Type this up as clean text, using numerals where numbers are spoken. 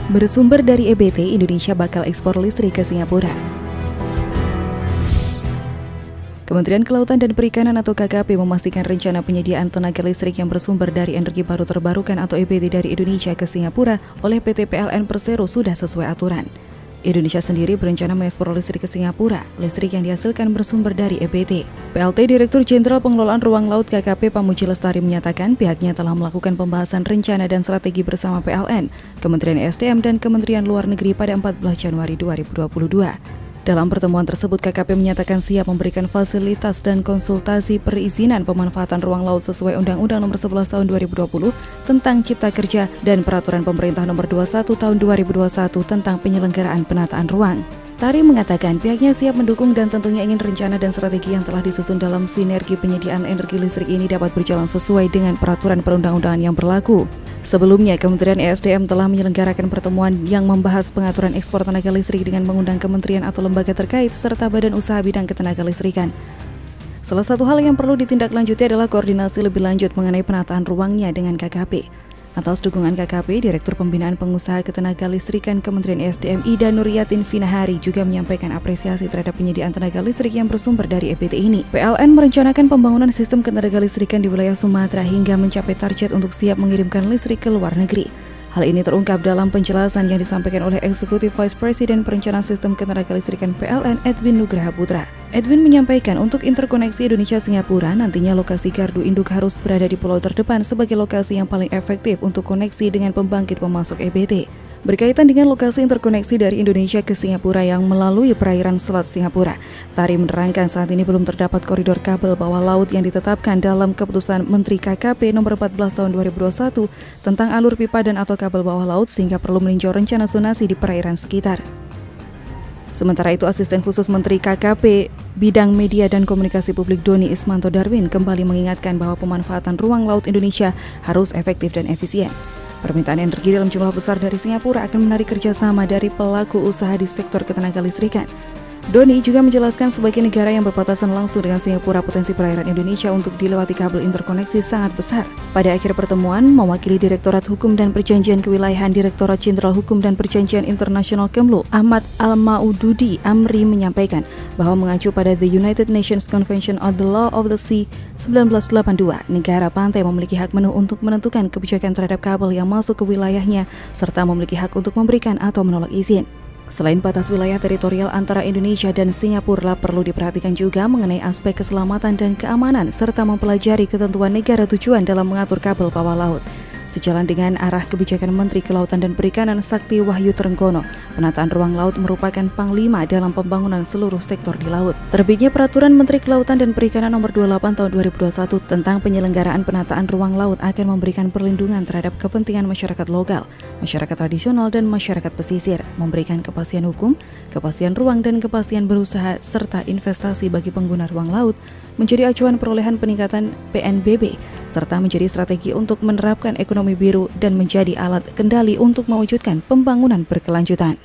Bersumber dari EBT, Indonesia bakal ekspor listrik ke Singapura. Kementerian Kelautan dan Perikanan atau KKP memastikan rencana penyediaan tenaga listrik yang bersumber dari energi baru terbarukan atau EBT dari Indonesia ke Singapura oleh PT PLN Persero sudah sesuai aturan. Indonesia sendiri berencana mengekspor listrik ke Singapura. Listrik yang dihasilkan bersumber dari EBT. PLT Direktur Jenderal Pengelolaan Ruang Laut KKP Pamuji Lestari menyatakan pihaknya telah melakukan pembahasan rencana dan strategi bersama PLN, Kementerian SDM dan Kementerian Luar Negeri pada 14 Januari 2022. Dalam pertemuan tersebut, KKP menyatakan siap memberikan fasilitas dan konsultasi perizinan pemanfaatan ruang laut sesuai Undang-Undang Nomor 11 Tahun 2020 tentang Cipta Kerja dan Peraturan Pemerintah Nomor 21 Tahun 2021 tentang penyelenggaraan penataan ruang. Tari mengatakan pihaknya siap mendukung dan tentunya ingin rencana dan strategi yang telah disusun dalam sinergi penyediaan energi listrik ini dapat berjalan sesuai dengan peraturan perundang-undangan yang berlaku. Sebelumnya, Kementerian ESDM telah menyelenggarakan pertemuan yang membahas pengaturan ekspor tenaga listrik dengan mengundang kementerian atau lembaga terkait serta badan usaha bidang ketenaga listrikan. Salah satu hal yang perlu ditindaklanjuti adalah koordinasi lebih lanjut mengenai penataan ruangnya dengan KKP. Atas dukungan KKP, Direktur Pembinaan Pengusaha Ketenaga Listrikan Kementerian ESDM Ida Nuriyatin Finahari juga menyampaikan apresiasi terhadap penyediaan tenaga listrik yang bersumber dari EBT ini. PLN merencanakan pembangunan sistem ketenaga listrikan di wilayah Sumatera hingga mencapai target untuk siap mengirimkan listrik ke luar negeri. Hal ini terungkap dalam penjelasan yang disampaikan oleh Eksekutif Vice President Perencanaan Sistem Ketenaga Listrikan PLN Edwin Nugraha Putra. Edwin menyampaikan untuk interkoneksi Indonesia-Singapura nantinya lokasi gardu induk harus berada di pulau terdepan sebagai lokasi yang paling efektif untuk koneksi dengan pembangkit pemasok EBT. Berkaitan dengan lokasi interkoneksi dari Indonesia ke Singapura yang melalui perairan Selat Singapura, Tari menerangkan saat ini belum terdapat koridor kabel bawah laut yang ditetapkan dalam keputusan Menteri KKP nomor 14 tahun 2021 tentang alur pipa dan atau kabel bawah laut sehingga perlu meninjau rencana zonasi di perairan sekitar. Sementara itu, Asisten Khusus Menteri KKP Bidang Media dan Komunikasi Publik Doni Ismanto Darwin kembali mengingatkan bahwa pemanfaatan ruang laut Indonesia harus efektif dan efisien. Permintaan energi dalam jumlah besar dari Singapura akan menarik kerjasama dari pelaku usaha di sektor ketenaga listrikan. Doni juga menjelaskan sebagai negara yang berbatasan langsung dengan Singapura, potensi perairan Indonesia untuk dilewati kabel interkoneksi sangat besar. Pada akhir pertemuan, mewakili Direktorat Hukum dan Perjanjian Kewilayahan Direktorat Jenderal Hukum dan Perjanjian Internasional Kemlu, Ahmad Al-Maududi Amri menyampaikan bahwa mengacu pada The United Nations Convention on the Law of the Sea 1982, negara pantai memiliki hak penuh untuk menentukan kebijakan terhadap kabel yang masuk ke wilayahnya serta memiliki hak untuk memberikan atau menolak izin. Selain batas wilayah teritorial antara Indonesia dan Singapura, perlu diperhatikan juga mengenai aspek keselamatan dan keamanan serta mempelajari ketentuan negara tujuan dalam mengatur kabel bawah laut. Sejalan dengan arah kebijakan Menteri Kelautan dan Perikanan Sakti Wahyu Trenggono, penataan ruang laut merupakan panglima dalam pembangunan seluruh sektor di laut. Terbitnya Peraturan Menteri Kelautan dan Perikanan Nomor 28 Tahun 2021 tentang penyelenggaraan penataan ruang laut akan memberikan perlindungan terhadap kepentingan masyarakat lokal, masyarakat tradisional dan masyarakat pesisir, memberikan kepastian hukum, kepastian ruang dan kepastian berusaha serta investasi bagi pengguna ruang laut, menjadi acuan perolehan peningkatan PNBB serta menjadi strategi untuk menerapkan ekonomi biru dan menjadi alat kendali untuk mewujudkan pembangunan berkelanjutan.